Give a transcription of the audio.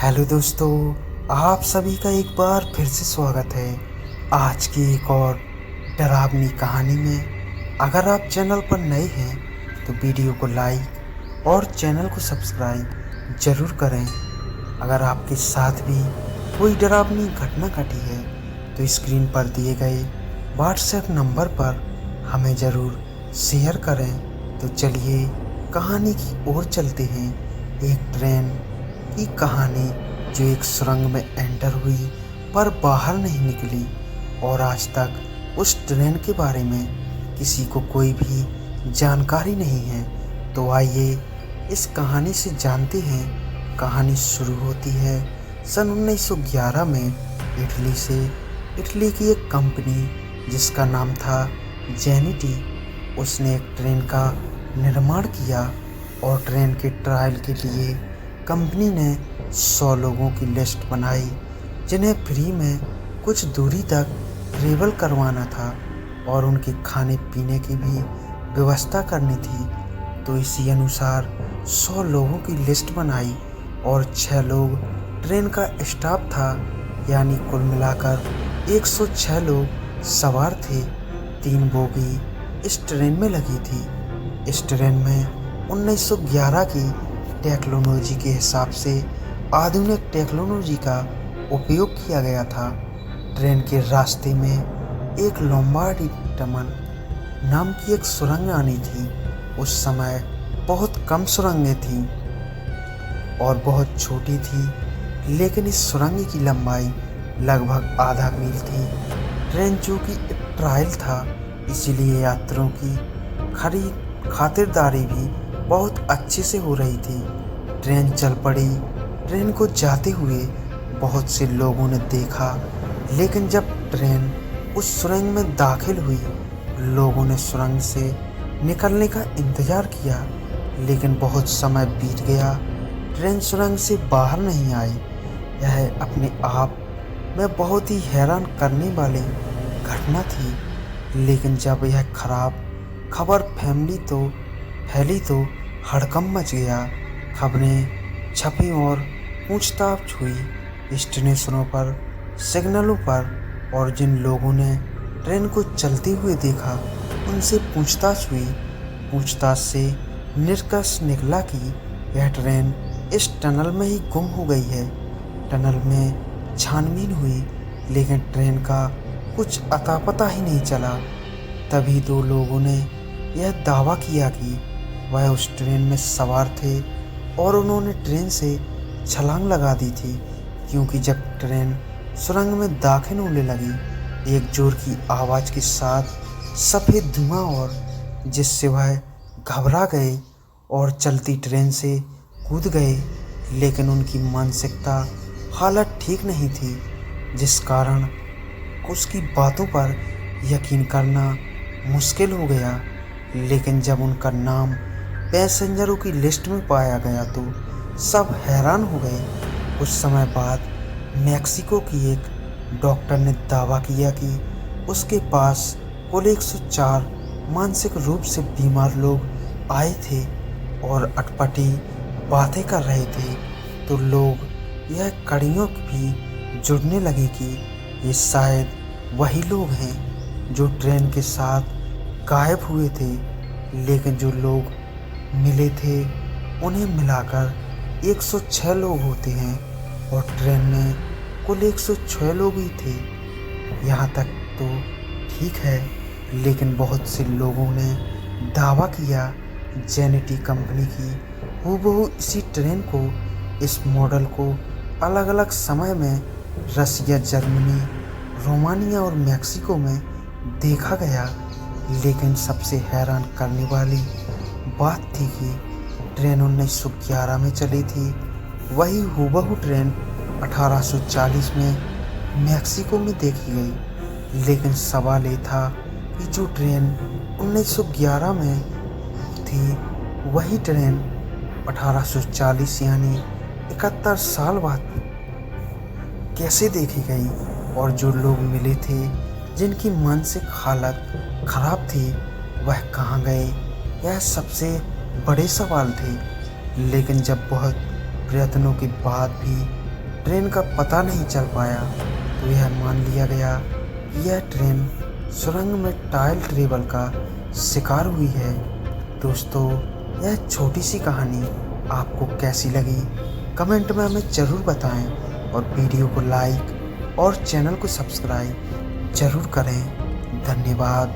Hello दोस्तों, आप सभी का एक बार फिर से स्वागत है आज की एक और डरावनी कहानी में। अगर आप चैनल पर नए हैं तो वीडियो को लाइक और चैनल को सब्सक्राइब ज़रूर करें। अगर आपके साथ भी कोई डरावनी घटना घटी है तो स्क्रीन पर दिए गए व्हाट्सएप नंबर पर हमें ज़रूर शेयर करें। तो चलिए कहानी की ओर चलते हैं। एक ट्रेन की कहानी जो एक सुरंग में एंटर हुई पर बाहर नहीं निकली, और आज तक उस ट्रेन के बारे में किसी को कोई भी जानकारी नहीं है। तो आइए इस कहानी से जानते हैं। कहानी शुरू होती है सन 1911 में इटली से। इटली की एक कंपनी जिसका नाम था जेनिटी, उसने एक ट्रेन का निर्माण किया और ट्रेन के ट्रायल के लिए कंपनी ने 100 लोगों की लिस्ट बनाई जिन्हें फ्री में कुछ दूरी तक ट्रेवल करवाना था और उनके खाने पीने की भी व्यवस्था करनी थी। तो इसी अनुसार 100 लोगों की लिस्ट बनाई और 6 लोग ट्रेन का स्टाफ था, यानी कुल मिलाकर 106 लोग सवार थे। 3 बोगी इस ट्रेन में लगी थी। इस ट्रेन में 1911 की टेक्नोलॉजी के हिसाब से आधुनिक टेक्नोलॉजी का उपयोग किया गया था। ट्रेन के रास्ते में एक लोम्बार्डी टनल नाम की एक सुरंग आनी थी। उस समय बहुत कम सुरंगें थीं और बहुत छोटी थी, लेकिन इस सुरंग की लंबाई लगभग आधा मील थी। ट्रेन जो कि एक ट्रायल था, इसीलिए यात्रियों की खातिरदारी भी बहुत अच्छे से हो रही थी। ट्रेन चल पड़ी। ट्रेन को जाते हुए बहुत से लोगों ने देखा, लेकिन जब ट्रेन उस सुरंग में दाखिल हुई, लोगों ने सुरंग से निकलने का इंतज़ार किया, लेकिन बहुत समय बीत गया। ट्रेन सुरंग से बाहर नहीं आई। यह अपने आप में बहुत ही हैरान करने वाली घटना थी, लेकिन जब यह खराब खबर फैली तो हड़कंप मच गया। खबरें छपी और पूछताछ हुई स्टेशनों पर, सिग्नलों पर, और जिन लोगों ने ट्रेन को चलते हुए देखा उनसे पूछताछ हुई। पूछताछ से निष्कर्ष निकला कि यह ट्रेन इस टनल में ही गुम हो गई है। टनल में छानबीन हुई, लेकिन ट्रेन का कुछ अता पता ही नहीं चला। तभी 2 लोगों ने यह दावा किया कि वह उस ट्रेन में सवार थे और उन्होंने ट्रेन से छलांग लगा दी थी, क्योंकि जब ट्रेन सुरंग में दाखिल होने लगी, एक जोर की आवाज़ के साथ सफ़ेद धुआं, और जिससे वह घबरा गए और चलती ट्रेन से कूद गए। लेकिन उनकी मानसिकता हालत ठीक नहीं थी, जिस कारण उसकी बातों पर यकीन करना मुश्किल हो गया। लेकिन जब उनका नाम पैसेंजरों की लिस्ट में पाया गया तो सब हैरान हो गए। कुछ समय बाद मैक्सिको की एक डॉक्टर ने दावा किया कि उसके पास कुल 104 मानसिक रूप से बीमार लोग आए थे और अटपटी बातें कर रहे थे। तो लोग यह कड़ियों भी जुड़ने लगी कि ये शायद वही लोग हैं जो ट्रेन के साथ गायब हुए थे। लेकिन जो लोग मिले थे उन्हें मिलाकर 106 लोग होते हैं और ट्रेन में कुल 106 लोग ही थे। यहाँ तक तो ठीक है, लेकिन बहुत से लोगों ने दावा किया जेनेटी कंपनी की हूबहू इसी ट्रेन को, इस मॉडल को अलग अलग समय में रसिया, जर्मनी, रोमानिया और मैक्सिको में देखा गया। लेकिन सबसे हैरान करने वाली बात थी कि ट्रेन 1911 में चली थी, वही हूबहू ट्रेन 1840 में मैक्सिको में देखी गई। लेकिन सवाल ये था कि जो ट्रेन 1911 में थी, वही ट्रेन 1840 यानी 71 साल बाद कैसे देखी गई, और जो लोग मिले थे जिनकी मानसिक हालत खराब थी, वह कहाँ गए? यह सबसे बड़े सवाल थे। लेकिन जब बहुत प्रयत्नों के बाद भी ट्रेन का पता नहीं चल पाया तो यह मान लिया गया कि यह ट्रेन सुरंग में टाइम ट्रेवल का शिकार हुई है। दोस्तों, यह छोटी सी कहानी आपको कैसी लगी कमेंट में हमें ज़रूर बताएं और वीडियो को लाइक और चैनल को सब्सक्राइब ज़रूर करें। धन्यवाद।